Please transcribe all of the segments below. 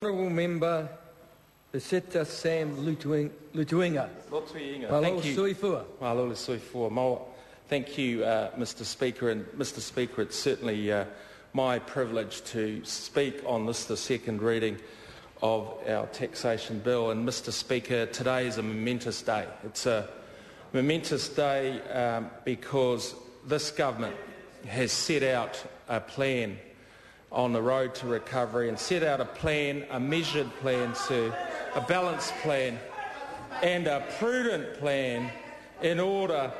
Honourable Member Beseta Sam Lotu-Iiga. Lotu-Iiga. Thank you. Malole soifua. Thank you, Mr Speaker. And Mr Speaker, it's certainly my privilege to speak on this, the second reading of our taxation bill. And Mr Speaker, today is a momentous day. It's a momentous day because this government has set out a plan on the road to recovery and set out a plan, a measured plan, sir, a balanced plan and a prudent plan in order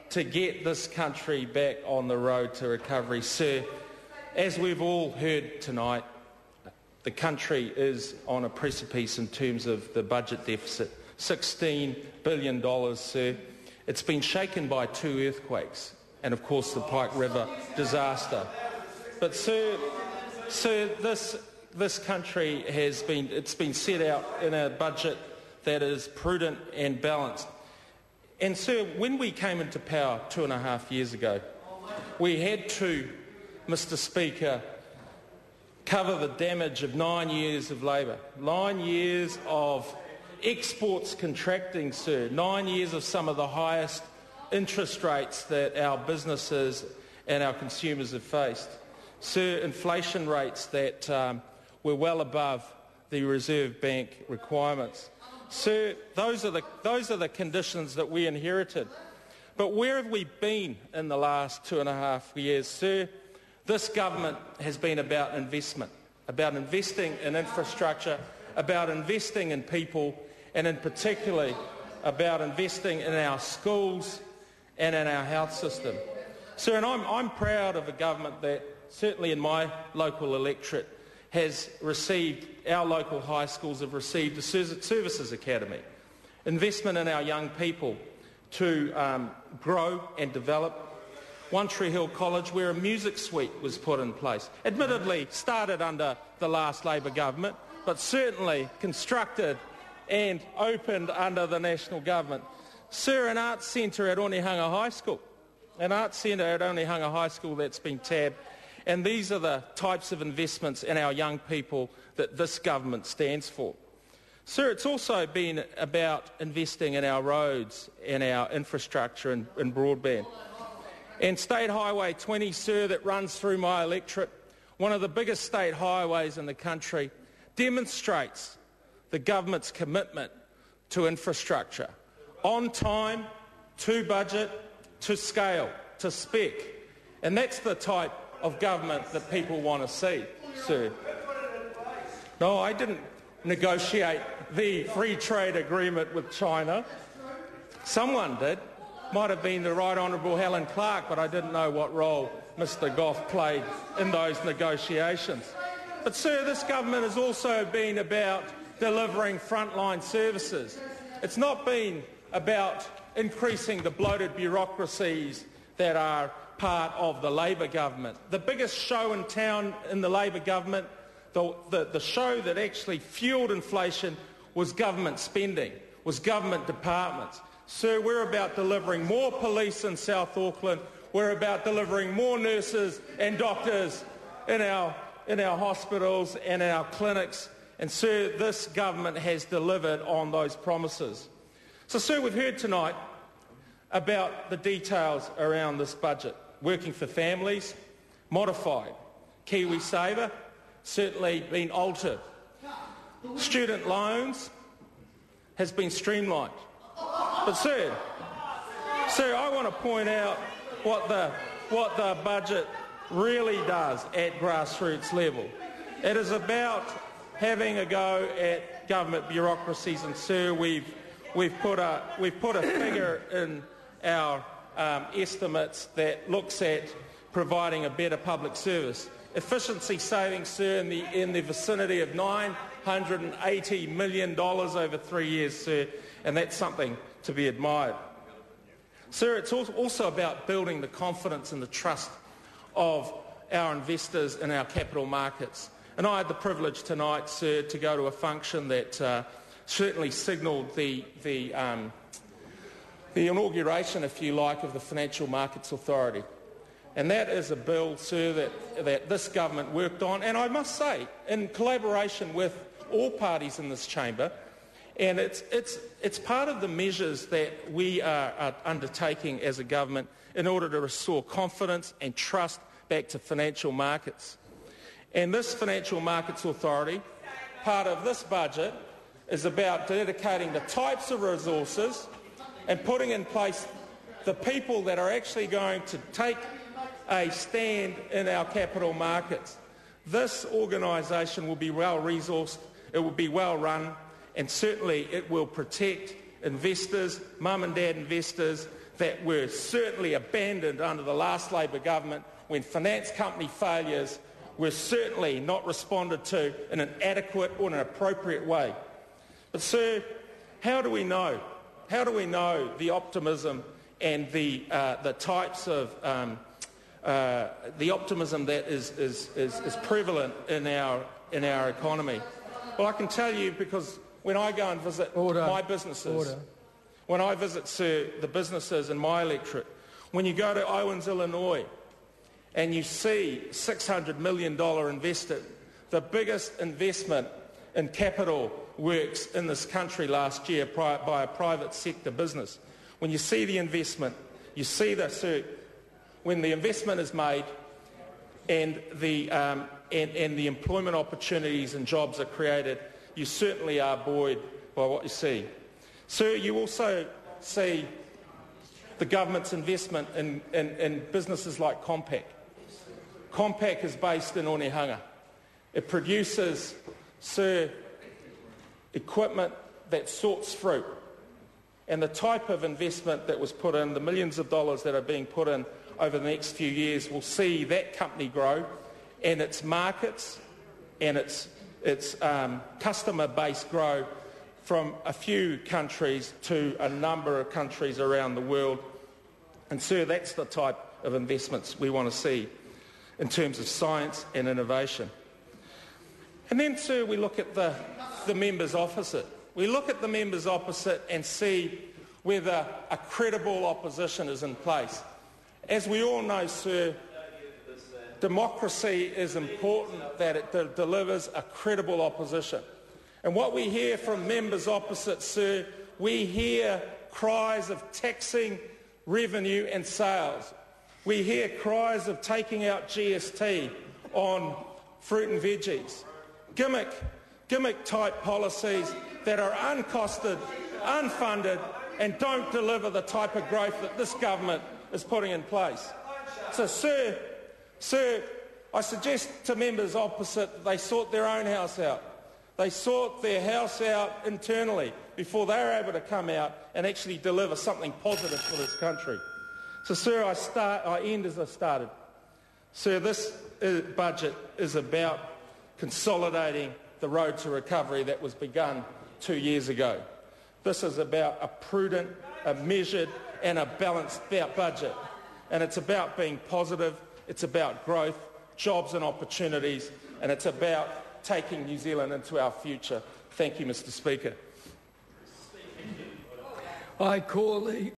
to get this country back on the road to recovery. Sir, as we've all heard tonight, the country is on a precipice in terms of the budget deficit, $16 billion, sir. It's been shaken by 2 earthquakes and, of course, the Pike River disaster. But, sir, this country has been set out in a budget that is prudent and balanced. And, sir, when we came into power 2.5 years ago, we had to, Mr Speaker, cover the damage of 9 years of Labor, 9 years of exports contracting, sir, 9 years of some of the highest interest rates that our businesses and our consumers have faced. Sir, inflation rates that were well above the Reserve Bank requirements. Sir, those are the conditions that we inherited. But where have we been in the last 2.5 years, sir? This government has been about investment, about investing in infrastructure, about investing in people, and in particular about investing in our schools and in our health system. Sir, and I'm proud of a government that, certainly in my local electorate, has received, our local high schools have received a Services Academy, investment in our young people to grow and develop. One Tree Hill College, where a music suite was put in place, admittedly started under the last Labor government, but certainly constructed and opened under the National Government. Sir, an arts centre at Onehunga High School, that's been tabbed. And these are the types of investments in our young people that this government stands for. Sir, it's also been about investing in our roads and our infrastructure and broadband. And State Highway 20, sir, that runs through my electorate, one of the biggest state highways in the country, demonstrates the government's commitment to infrastructure. On time, to budget, to scale, to spec. And that's the type of government that people want to see, sir. No, I didn't negotiate the free trade agreement with China. Someone did. Might have been the Right Honourable Helen Clark, but I didn't know what role Mr Goff played in those negotiations. But, sir, this government has also been about delivering frontline services. It's not been about increasing the bloated bureaucracies that are part of the Labor government. The biggest show in town in the Labor government, the show that actually fuelled inflation, was government spending, was government departments. Sir, we're about delivering more police in South Auckland. We're about delivering more nurses and doctors in our hospitals and our clinics. And, sir, this government has delivered on those promises. So, sir, we've heard tonight about the details around this budget. Working for families, modified. KiwiSaver, certainly been altered. Student loans has been streamlined. But, sir, I want to point out what the budget really does at grassroots level. It is about having a go at government bureaucracies, and, sir, we've put a figure in our estimates that looks at providing a better public service. Efficiency savings, sir, in the vicinity of $980 million over 3 years, sir, and that's something to be admired. Sir, it's also about building the confidence and the trust of our investors in our capital markets. And I had the privilege tonight, sir, to go to a function that certainly signalled the inauguration, if you like, of the Financial Markets Authority. And that is a bill, sir, that this government worked on, and I must say, in collaboration with all parties in this chamber, and it's part of the measures that we are undertaking as a government in order to restore confidence and trust back to financial markets. And this Financial Markets Authority, part of this budget, is about dedicating the types of resources and putting in place the people that are actually going to take a stand in our capital markets. This organisation will be well-resourced, it will be well-run, and certainly it will protect investors, mum and dad investors, that were certainly abandoned under the last Labor government when finance company failures were certainly not responded to in an adequate or an appropriate way. But, sir, how do we know? How do we know the optimism and the types of the optimism that is prevalent in our economy? Well, I can tell you because when I go and visit my businesses, when I visit, sir, the businesses in my electorate, when you go to Owens, Illinois, and you see $600 million invested, the biggest investment in capital works in this country last year by a private sector business. When you see the investment, you see when the investment is made and the employment opportunities and jobs are created, you certainly are buoyed by what you see. Sir, you also see the government's investment in businesses like Compaq. Compaq is based in Onehunga. It produces, sir, equipment that sorts fruit. And the type of investment that was put in, the millions of dollars that are being put in over the next few years, will see that company grow and its markets and its customer base grow from a few countries to a number of countries around the world. And, sir, that's the type of investments we want to see in terms of science and innovation. And then, sir, we look at the members opposite. We look at the members opposite and see whether a credible opposition is in place. As we all know, sir, democracy is important that it delivers a credible opposition. And what we hear from members opposite, sir, we hear cries of taxing revenue and sales. We hear cries of taking out GST on fruit and veggies. Gimmick-type policies that are uncosted, unfunded, and don't deliver the type of growth that this government is putting in place. So, sir, I suggest to members opposite that they sort their own house out. They sort their house out internally before they're able to come out and actually deliver something positive for this country. So, sir, I end as I started. Sir, this budget is about consolidating the road to recovery that was begun 2 years ago. This is about a prudent, a measured and a balanced budget. And it's about being positive, it's about growth, jobs and opportunities, and it's about taking New Zealand into our future. Thank you, Mr. Speaker. I call the